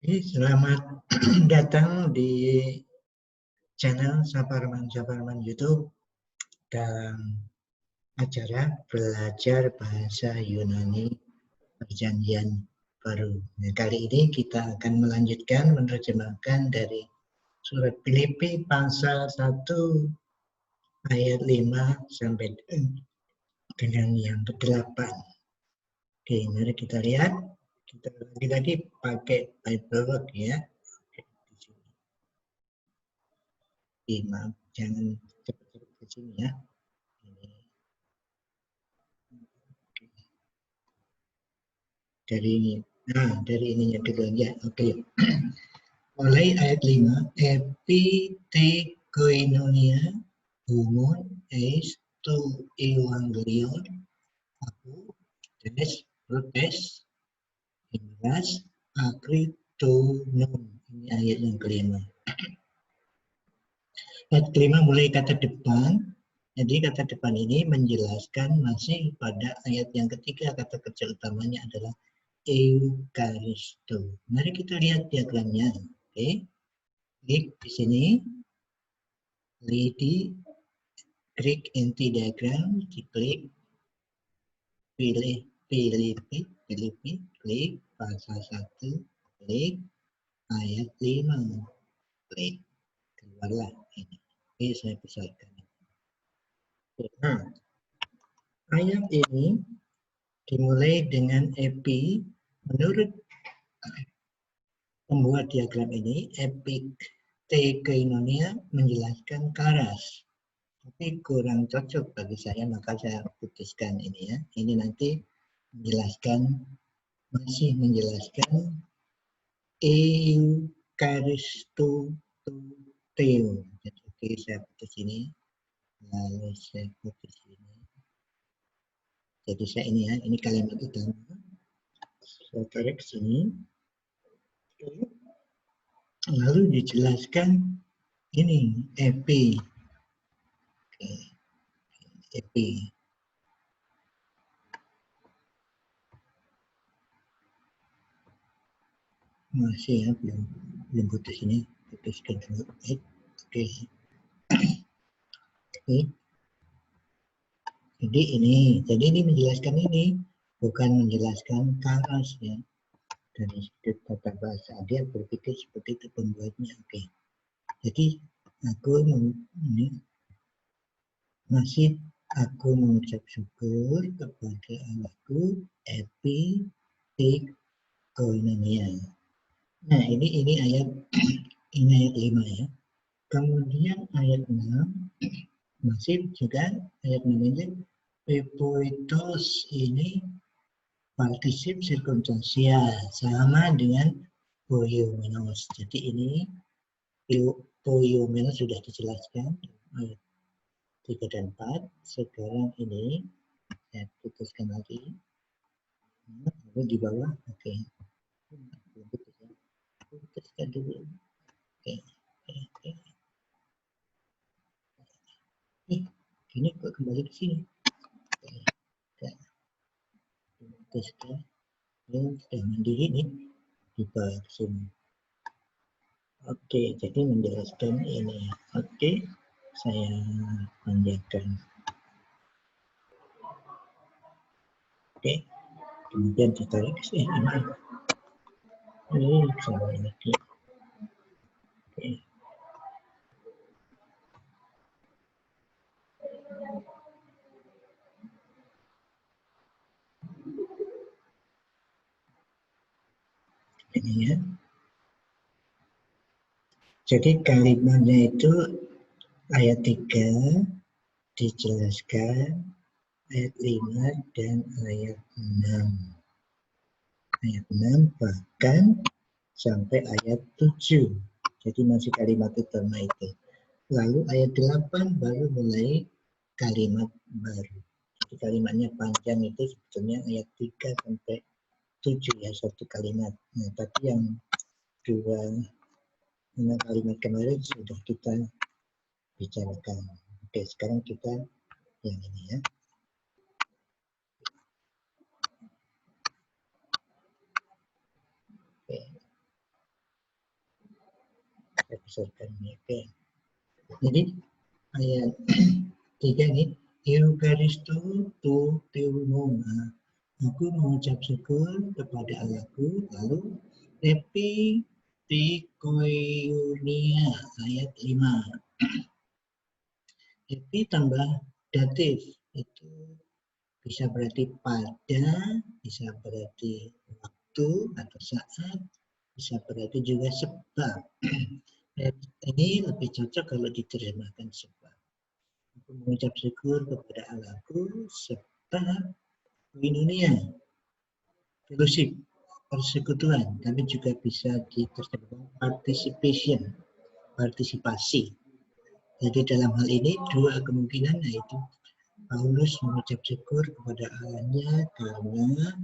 Selamat datang di channel Saparman YouTube dalam acara belajar bahasa Yunani Perjanjian Baru. Nah, kali ini kita akan melanjutkan menerjemahkan dari surat Filipi pasal 1 ayat 5 sampai dengan yang ke-8. Oke, mari kita lihat. Kita lagi pakai Bible ya. 5, jangan cepat-cepat ke sini ya. Dari ini. Nah, dari ininya dulu ya. Oke. Mulai ayat 5. Epitekoinonia humon eis tu evangelion aku des protes imbas akritonon. Ini ayat yang kelima. Ayat kelima mulai kata depan. Jadi kata depan ini menjelaskan masih pada ayat yang ketiga, kata kerja utamanya adalah Eukaristo. Mari kita lihat diagramnya. Oke. Klik di sini. Di Greek inti diagram, diklik, pilih Filipi, klik pasal 1, klik ayat 5, klik keluarlah ini. Oke, saya besarkan. Nah, ayat ini dimulai dengan epi. Menurut pembuat diagram ini, epikteikoinonia menjelaskan karas. Tapi kurang cocok bagi saya, maka saya putuskan ini ya. Ini nanti masih menjelaskan Eukaristo Teo. Oke, saya putus ini. Lalu saya putus ini. Jadi saya ini ya, ini kalimat utama. Saya tarik sini. Lalu dijelaskan ini epi. Epi. Masih ya, belum putus ini. Putuskan dulu. Oke. Jadi ini menjelaskan ini, bukan menjelaskan karas ya. Dari sudut tata bahasa dia berpikir seperti itu pembuatnya. Oke. Jadi aku mengucap syukur kepada Allahku epiteikoinonia. Nah, ini ayat 5 ya. Kemudian ayat 6 masih juga ayat 6 ini pepoitos ini partisip sirkumstansial sama dengan poiomenos. Jadi ini poiomenos sudah dijelaskan ayat 3 dan 4. Sekarang ini saya putuskan lagi. Lalu di bawah, oke. Putuskan dulu. Oke. Ini kok kembali ke sini. Putuskan. Ini sudah mandiri nih. Di bawah ke sini. Oke, jadi menjelaskan ini. Oke, saya panjangkan. Oke, kemudian ditarik ke sini. Ini sama lagi. Oke. Ini ya. Jadi kalimatnya itu ayat 3 dijelaskan, ayat 5 dan ayat 6. Ayat 6 bahkan sampai ayat 7. Jadi masih kalimat utama itu. Lalu ayat 8 baru mulai kalimat baru. Jadi kalimatnya panjang itu sebetulnya ayat 3 sampai 7 ya, satu kalimat. Nah, tapi yang 2 kalimat kemarin sudah kita bicarakan. Oke, sekarang kita yang ini ya. Oke. berdasarkan oke. Jadi ayat 3 ini Eukaristo tu teunoma. Aku mengucap syukur kepada Allahku. Lalu epitikoiunia ayat 5. Epi tambah datif itu bisa berarti pada, bisa berarti waktu atau saat, bisa berarti juga sebab. Ini lebih cocok kalau diterjemahkan sebab. Aku mengucap syukur kepada Allahku sebab dunia fellowship, persekutuan, tapi juga bisa diterjemahkan participation, partisipasi. Jadi dalam hal ini dua kemungkinan, yaitu Paulus mengucap syukur kepada Allahnya karena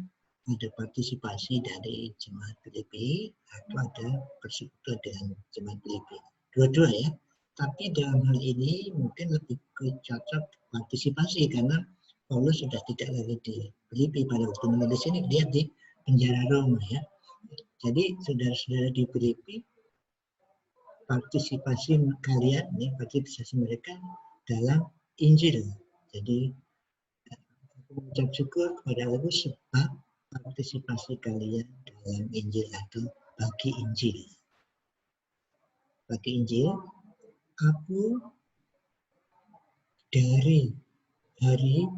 ada partisipasi dari jemaat Filipi atau ada persekutuan dengan jemaat Filipi. Dua-dua ya. Tapi dalam hal ini mungkin lebih cocok partisipasi karena Paulus sudah tidak lagi di Filipi pada waktu menulis ini, dia di penjara Roma ya. Jadi saudara-saudara di Filipi, partisipasi kalian, ya, partisipasi mereka dalam Injil. Jadi aku mengucap syukur kepada Allah sebab partisipasi kalian dalam Injil atau bagi Injil. Bagi Injil, aku dari hari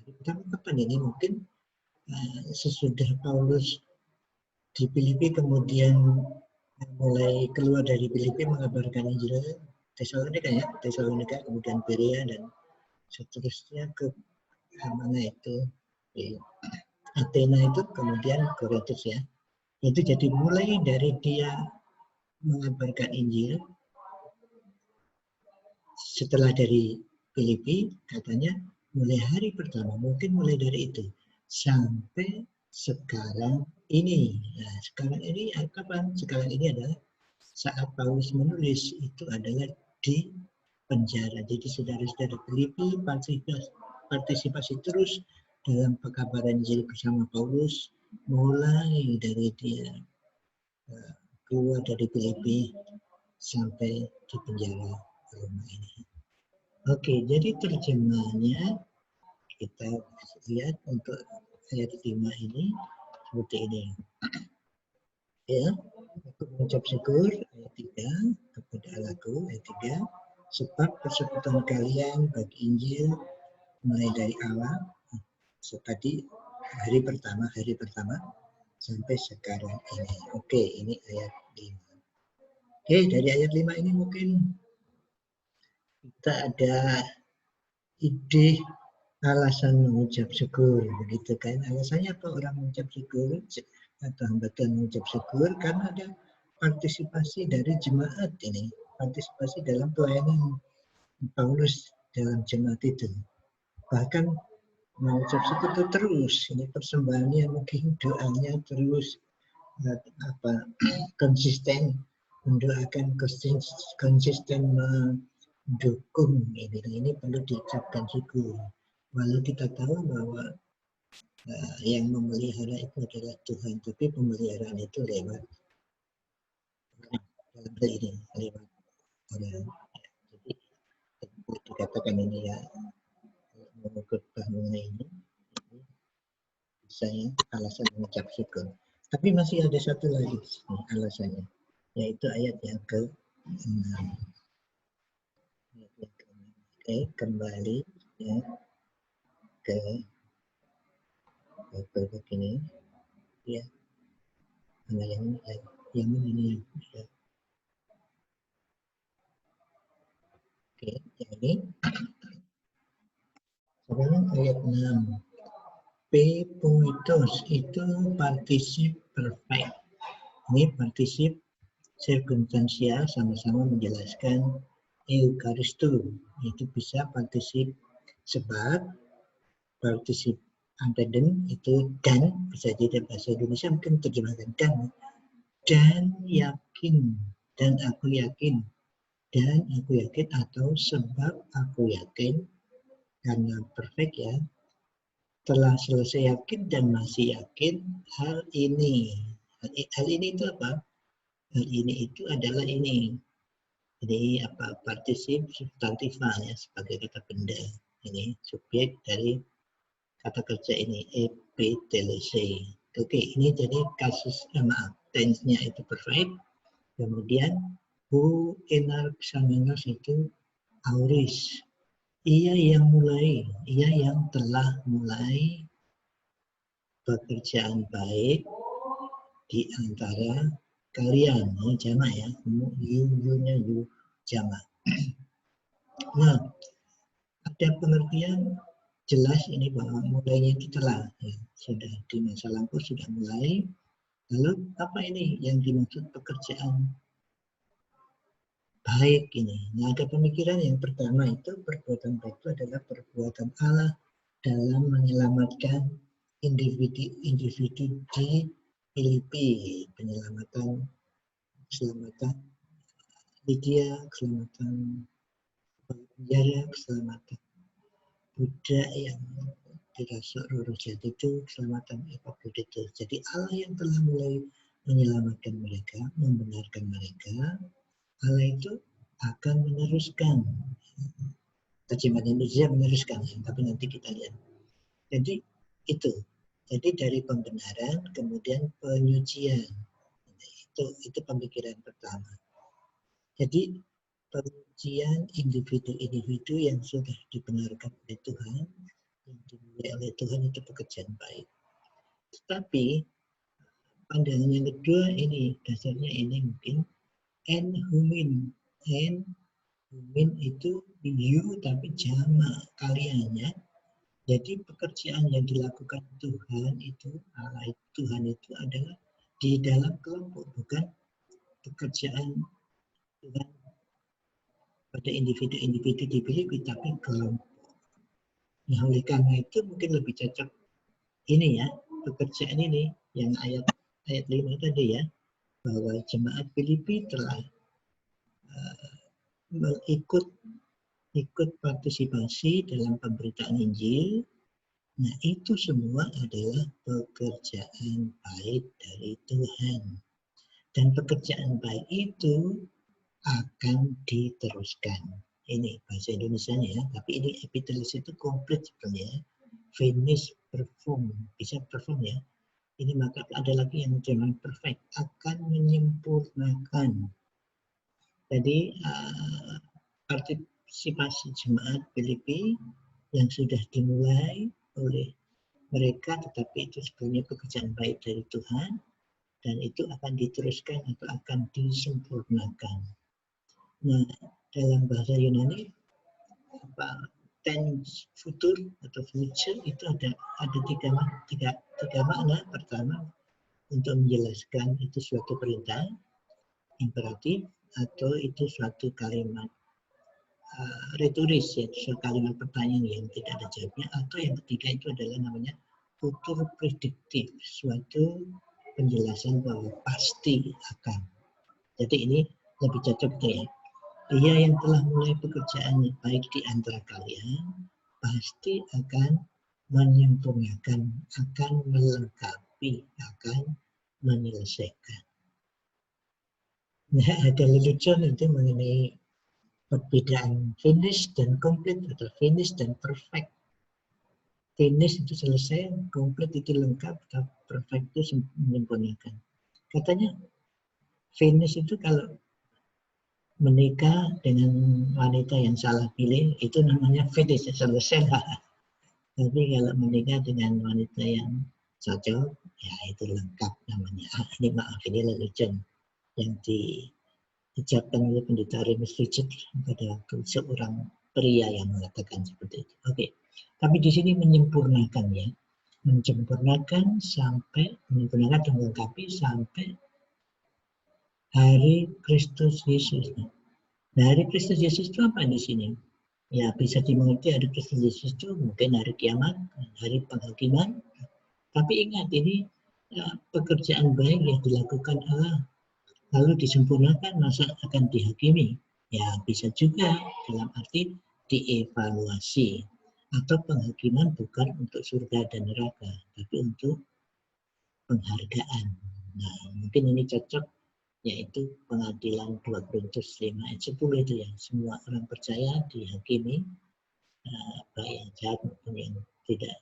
pertama kapan ini? Mungkin sesudah Paulus di Filipi kemudian mulai keluar dari Filipi mengabarkan Injil Tesalonika ya, Tesalonika kemudian Berea dan seterusnya ke mana itu di Athena itu kemudian Korintus ya. Itu jadi mulai dari dia mengabarkan Injil setelah dari Filipi katanya mulai hari pertama, mungkin mulai dari itu sampai sekarang ini. Nah, sekarang ini kapan? Sekarang ini adalah saat Paulus menulis itu adalah di penjara. Jadi saudara-saudara Filipi partisipasi terus dalam pekabaran Injil bersama Paulus mulai dari dia keluar dari Filipi sampai di penjara Roma ini. Oke, jadi terjemahnya kita lihat untuk ayat 5 ini seperti ini. Ya, aku mengucap syukur ayat 3 kepada Allahku ayat 3 sebab persekutuan kalian bagi Injil mulai dari awal tadi hari pertama sampai sekarang ini. Oke, ini ayat 5. Oke, dari ayat 5 ini mungkin kita ada ide alasan mengucap syukur, begitu kan? Alasannya apa orang mengucap syukur atau hamba Tuhan mengucap syukur? Karena ada partisipasi dari jemaat ini, partisipasi dalam pelayanan Paulus dalam jemaat itu. Bahkan mengucap syukur itu terus, ini persembahannya mungkin doanya terus konsisten mendoakan, konsisten mendukung ini perlu diucapkan syukur. Walau kita tahu bahwa yang memelihara itu adalah Tuhan, tapi pemeliharaan itu lewat dalam hal ini lewat orang. Jadi dikatakan ini ya mengikut bangunan ini saya alasan mengucap syukur. Tapi masih ada satu lagi alasannya, yaitu ayat yang ke-6. Oke, kembali ya ke begini ya, mana yang ini ya. Oke, yang ini sekarang ayat 6. Pepoitos itu partisip perfect. Ini partisip sirkumstansial, sama-sama menjelaskan Eukaristo, itu bisa partisip sebab, partisip antecedent itu dan, bisa jadi bahasa Indonesia mungkin terjemahkan dan yakin, dan aku yakin, atau sebab aku yakin, karena perfect ya, telah selesai yakin dan masih yakin hal ini. Hal ini itu apa? Hal ini itu adalah ini. Jadi apa partisip substantiva ya sebagai kata benda. Ini subjek dari kata kerja ini epitelese. Oke, ini jadi kasus maaf, tense-nya itu perfect. Kemudian who enarxamenos itu auris. Ia yang mulai, ia yang telah mulai pekerjaan baik di antara kalian. Ini jamak ya, you-nya you jamak. Nah, ada pengertian jelas ini bahwa mulainya itu telah ya, sudah di masa lampau sudah mulai. Lalu apa ini yang dimaksud pekerjaan baik ini? Nah, ada pemikiran yang pertama itu perbuatan baik itu adalah perbuatan Allah dalam menyelamatkan individu-individu di Filipi, keselamatan Lydia, keselamatan penjara, keselamatan Buddha yang dirasuk Roro Jati itu, keselamatan Epaphroditus. Jadi Allah yang telah mulai menyelamatkan mereka, membenarkan mereka, Allah itu akan meneruskan. Terjemahan Indonesia meneruskan, tapi nanti kita lihat. Jadi itu. Jadi dari pembenaran kemudian penyucian. Itu pemikiran pertama. Jadi penyucian individu-individu yang sudah dibenarkan oleh Tuhan, yang dimulai oleh Tuhan itu pekerjaan baik. Tetapi pandangan yang kedua ini dasarnya ini mungkin en humin itu you tapi jamak kaliannya. Jadi pekerjaan yang dilakukan Tuhan itu Tuhan itu adalah di dalam kelompok, bukan pekerjaan Tuhan pada individu-individu di Filipi tapi kelompok. Nah, oleh karena itu mungkin lebih cocok ini ya, pekerjaan ini yang ayat 5 tadi ya, bahwa jemaat Filipi telah ikut partisipasi dalam pemberitaan Injil. Nah, itu semua adalah pekerjaan baik dari Tuhan. Dan pekerjaan baik itu akan diteruskan. Ini bahasa Indonesianya ya, tapi ini epitelis itu komplit sebenarnya. Finish, perform, bisa perform ya. Ini maka ada lagi yang dengan perfect, akan menyempurnakan. Jadi partisipasi jemaat Filipi yang sudah dimulai oleh mereka, tetapi itu sebenarnya pekerjaan baik dari Tuhan, dan itu akan diteruskan atau akan disempurnakan. Nah, dalam bahasa Yunani, tense futur atau future itu ada tiga makna. Pertama, untuk menjelaskan itu suatu perintah, imperatif, atau itu suatu kalimat retoris, yaitu suatu kalimat pertanyaan yang tidak ada jawabnya, atau yang ketiga itu adalah namanya futur prediktif, suatu penjelasan bahwa pasti akan. Jadi ini lebih cocok ya. Ia yang telah mulai pekerjaan baik di antara kalian pasti akan menyempurnakan, akan melengkapi, akan menyelesaikan. Nah, ada lelucon itu mengenai perbedaan finish dan complete atau finish dan perfect. Finish itu selesai, complete itu lengkap, perfect itu menyempurnakan. Katanya finish itu kalau menikah dengan wanita yang salah pilih itu namanya finish, selesai lah. Tapi kalau menikah dengan wanita yang cocok, ya itu lengkap namanya. Ini maaf, ini lelucon yang diucapkan oleh pendeta Remus Richard pada waktu seorang pria yang mengatakan seperti itu. Oke, tapi di sini menyempurnakan ya, menyempurnakan sampai menyempurnakan dan melengkapi sampai hari Kristus Yesus. Nah, hari Kristus Yesus itu apa di sini? Ya, bisa dimengerti hari Kristus Yesus itu mungkin hari kiamat, hari penghakiman. Tapi ingat, ini pekerjaan baik yang dilakukan Allah, lalu disempurnakan, masa akan dihakimi. Ya, bisa juga dalam arti dievaluasi. Atau penghakiman bukan untuk surga dan neraka, tapi untuk penghargaan. Nah, mungkin ini cocok yaitu pengadilan 2 Korintus 5 ayat 10 itu ya. Semua orang percaya dihakimi, baik yang jahat maupun yang tidak.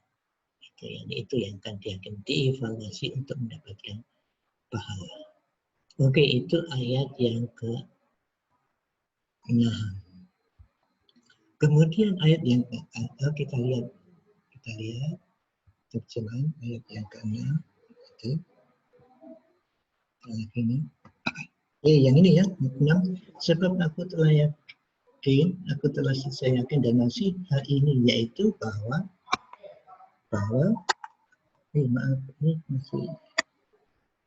Itu yang akan dihakimi, dievaluasi untuk mendapatkan pahala. Oke, itu ayat yang ke-6. Kemudian ayat yang kita lihat terjemahan ayat yang ke-6 itu ini. Yang ini ya, 6. Sebab aku telah saya yakin dan masih hal ini, yaitu bahwa maaf, ini masih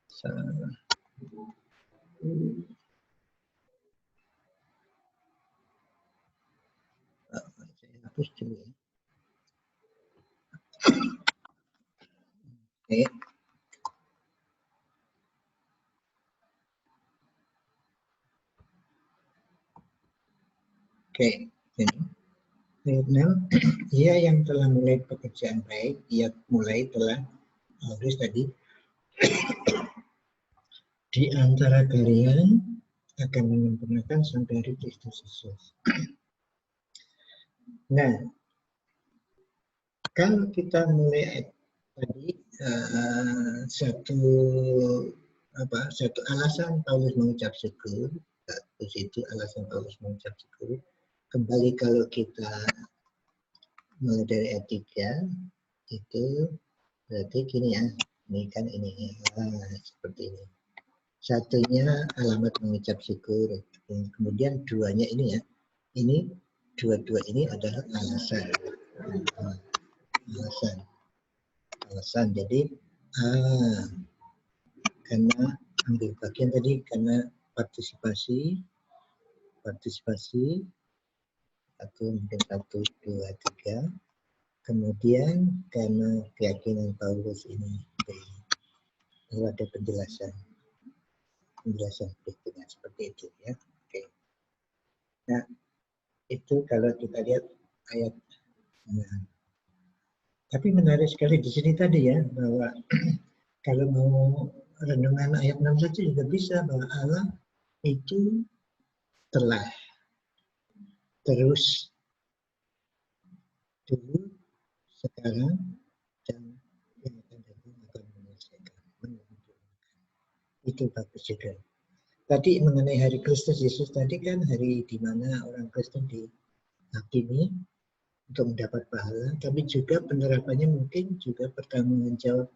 salah. Saya hapus dulu ya. Oke. Ini. Ayat 6, ia yang telah mulai pekerjaan baik, ia telah Paulus tadi di antara kalian akan menyempurnakan sampai hari Kristus Yesus. Nah, kalau kita mulai tadi satu alasan Paulus mengucap syukur, terus itu alasan Paulus mengucap syukur. Kembali kalau kita mulai dari ayat 3 itu berarti gini ya, ini kan ini seperti ini. Satunya alamat mengucap syukur, kemudian duanya ini ya, ini dua-dua ini adalah alasan. Jadi karena ambil bagian tadi karena partisipasi atau mungkin 1, 2, 3. Kemudian karena keyakinan Paulus ini bahwa ada penjelasan berikutnya seperti itu ya. Oke. Nah, itu kalau kita lihat ayat. Tapi menarik sekali di sini tadi ya, bahwa kalau mau renungan ayat 6 saja juga bisa, bahwa Allah itu telah terus dulu, sekarang, dan yang akan datang akan menyelesaikan. Itu bagus juga. Tadi mengenai hari Kristus Yesus tadi kan hari di mana orang Kristen dihakimi untuk mendapat pahala, tapi juga penerapannya mungkin juga pertanggung jawab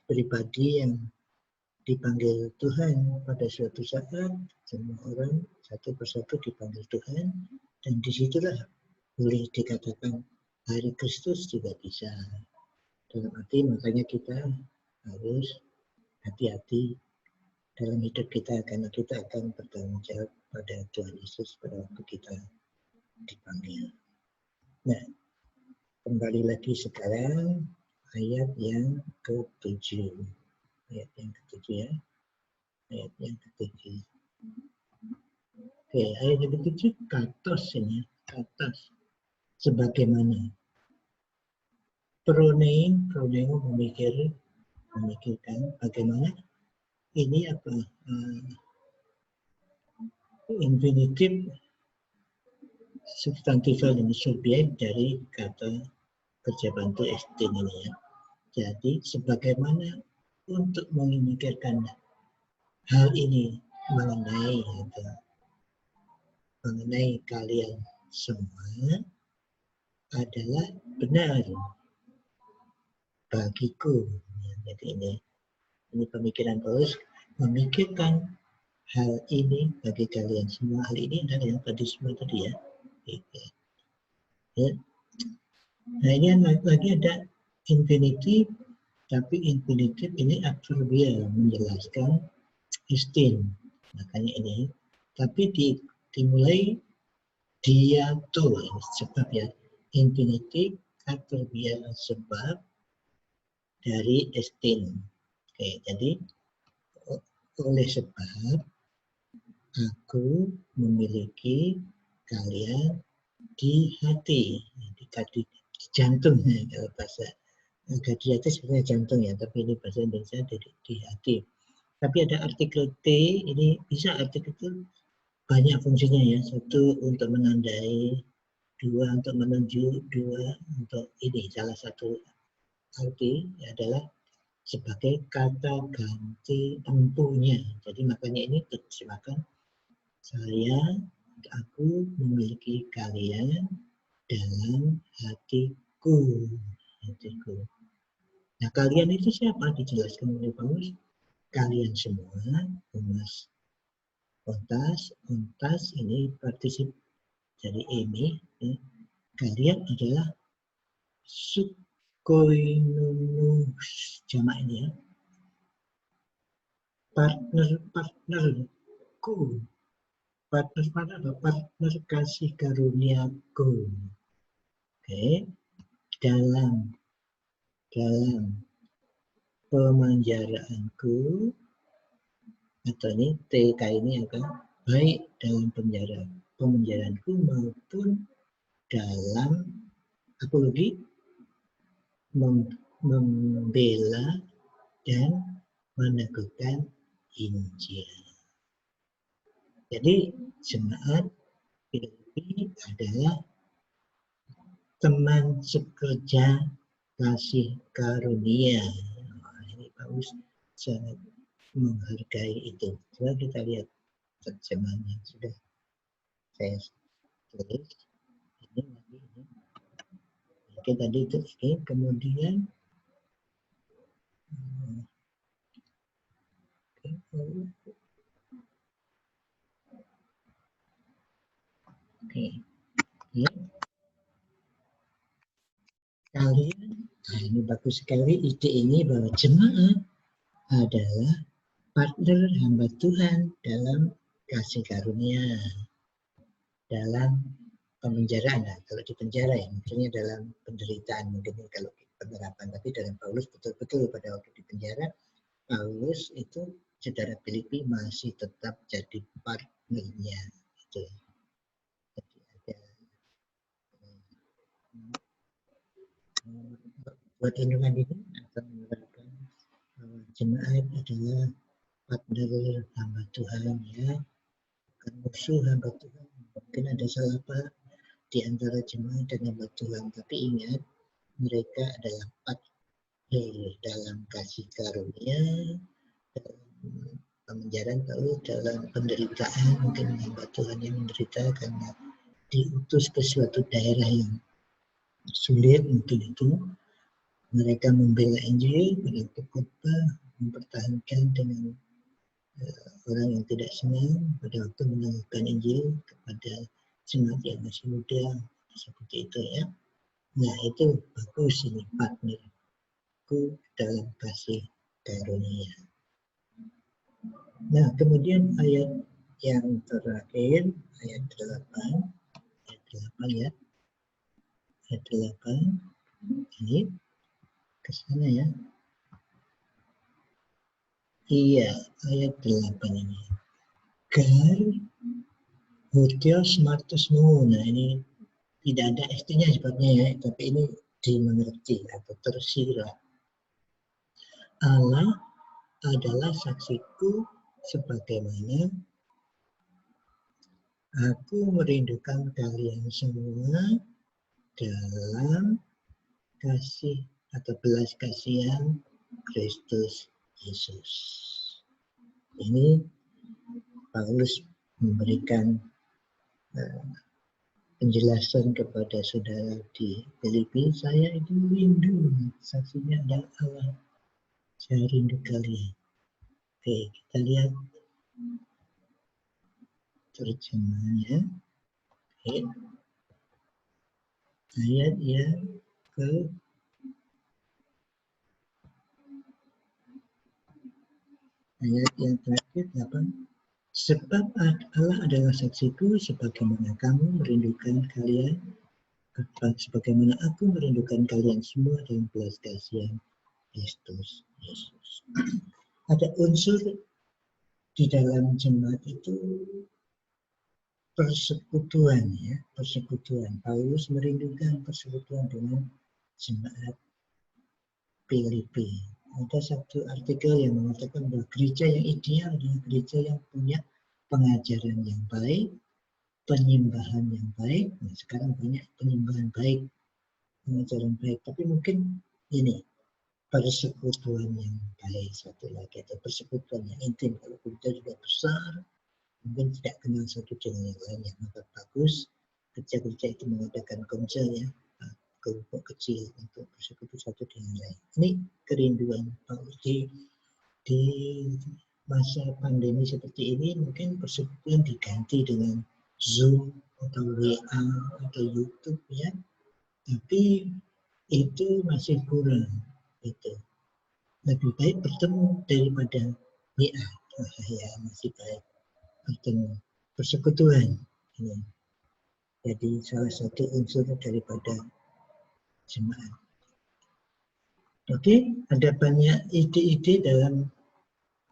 pribadi yang dipanggil Tuhan pada suatu saat. Semua orang satu persatu dipanggil Tuhan, dan disitulah boleh dikatakan hari Kristus juga bisa. Dalam arti makanya kita harus hati-hati dalam hidup kita, karena kita akan bertanggung jawab pada Tuhan Yesus pada waktu kita dipanggil. Nah, kembali lagi sekarang ayat yang ke-7. Ayat yang ke-7 ya. Ayat yang ke-7. Oke, ayat yang ke-7 katos ini, katos. Sebagaimana proneo memikirkan bagaimana ini apa infinitif substantifal dan subjek dari kata kerja bantu estin ini ya. Jadi sebagaimana untuk memikirkan hal ini mengenai kalian semua adalah benar bagiku. Jadi ini pemikiran Paulus, memikirkan hal ini bagi kalian semua. Hal ini adalah yang tadi semua tadi ya. Ya. Nah, ini lagi ada infinitif, tapi infinitif ini adverbial menjelaskan istin. Makanya ini, tapi dimulai dia tuh sebab ya, infinitif adverbial sebab dari istin. Oke, jadi oleh sebab aku memiliki kalian di hati, di jantung ya, kalau bahasa Gadia itu sebenarnya jantung ya, tapi ini bahasa Indonesia di hati. Tapi ada artikel T, ini bisa artikel itu banyak fungsinya ya. Satu untuk menandai, dua untuk menunjuk, dua untuk ini. Salah satu arti adalah sebagai kata ganti empunya. Jadi makanya ini terjemahkan aku memiliki kalian dalam hatiku. Nah, kalian itu siapa? Dijelaskan oleh Paulus. Kalian semua, umas ontas ini partisip dari ini. Kalian adalah sukoinunus, jamaknya partnerku. Partner kasih karuniaku. Oke. Dalam pemenjaraanku, atau ini TK ini akan baik dalam pemenjaraanku maupun dalam apologi, membela dan meneguhkan Injil. Jadi jemaat Filipi adalah teman sekerja kasih karunia. Nah, ini Paulus sangat menghargai itu. Coba kita lihat terjemahannya sudah saya tulis. Ini lagi ini. Oke, tadi itu oke. Kemudian oke. Ya. Kalian, nah ini bagus sekali ide ini bahwa jemaat adalah partner hamba Tuhan dalam kasih karunia, dalam pemenjaraan. Nah, kalau di penjara ya, maksudnya dalam penderitaan mungkin kalau penerapan, tapi dalam Paulus betul-betul pada waktu di penjara, Paulus itu saudara Filipi masih tetap jadi partnernya. Gitu. Jadi ada buat renungan ini akan menerapkan jemaat adalah partner hamba Tuhan ya, bukan musuh hamba Tuhan. Mungkin ada salah paham di antara jemaat dan hamba Tuhan, tapi ingat mereka adalah partner dalam kasih karunia, dalam pemenjaraan, lalu dalam penderitaan. Mungkin hamba Tuhan yang menderita karena diutus ke suatu daerah yang sulit, mungkin itu mereka membela Injil, pada khotbah, mempertahankan dengan orang yang tidak senang pada waktu menanyakan Injil kepada jemaat yang masih muda, seperti itu ya. Nah itu bagus ini partnerku dalam kasih karunia. Nah kemudian ayat yang terakhir, ayat 8 ya, ayat 8 ini ke sana ya. Iya, ayat 8 ini. Gar Hutios Martusmu. Nah ini tidak ada ST-nya sebabnya ya, tapi ini dimengerti atau tersirat. Allah adalah saksiku sebagaimana aku merindukan kalian semua dalam kasih atau belas kasihan Kristus Yesus. Ini Paulus memberikan penjelasan kepada saudara di Filipi, saya itu rindu, saksinya adalah Allah, saya rindu kalian. Oke, kita lihat terjemahannya. Oke. Ayat yang terakhir 8. Sebab Allah adalah saksiku sebagaimana kamu merindukan kalian, sebagaimana aku merindukan kalian semua dalam belas kasihan Kristus Yesus. Ada unsur di dalam jemaat itu persekutuan ya, persekutuan. Paulus merindukan persekutuan dengan jemaat Filipi. Ada satu artikel yang mengatakan bahwa gereja yang ideal adalah gereja yang punya pengajaran yang baik, penyembahan yang baik. Nah, sekarang banyak penyembahan baik, pengajaran baik, tapi mungkin ini persekutuan yang baik satu lagi, atau persekutuan yang intim. Kalau gereja juga besar, mungkin tidak kenal satu dengan yang lainnya, maka bagus gereja-gereja itu mengadakan komsel ya, kelompok kecil untuk bersekutu satu dengan lain. Ini kerinduan Paulus di masa pandemi seperti ini. Mungkin persekutuan diganti dengan Zoom atau WA atau YouTube ya, tapi itu masih kurang. Itu lebih baik bertemu daripada WA. Ya, masih baik bertemu, persekutuan. Ya. Jadi salah satu unsur daripada jemaat. Oke, ada banyak ide-ide dalam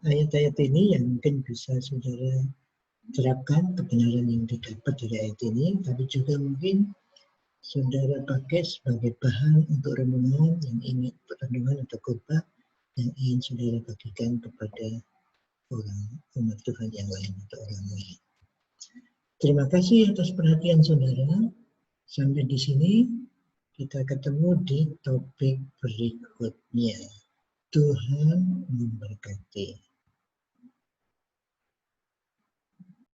ayat-ayat ini yang mungkin bisa saudara terapkan, kebenaran yang didapat dari ayat ini, tapi juga mungkin saudara pakai sebagai bahan untuk renungan yang ingin renungan atau khotbah yang ingin saudara bagikan kepada orang umat Tuhan yang lain atau orang lain. Terima kasih atas perhatian saudara. Sampai di sini kita ketemu di topik berikutnya. Tuhan memberkati.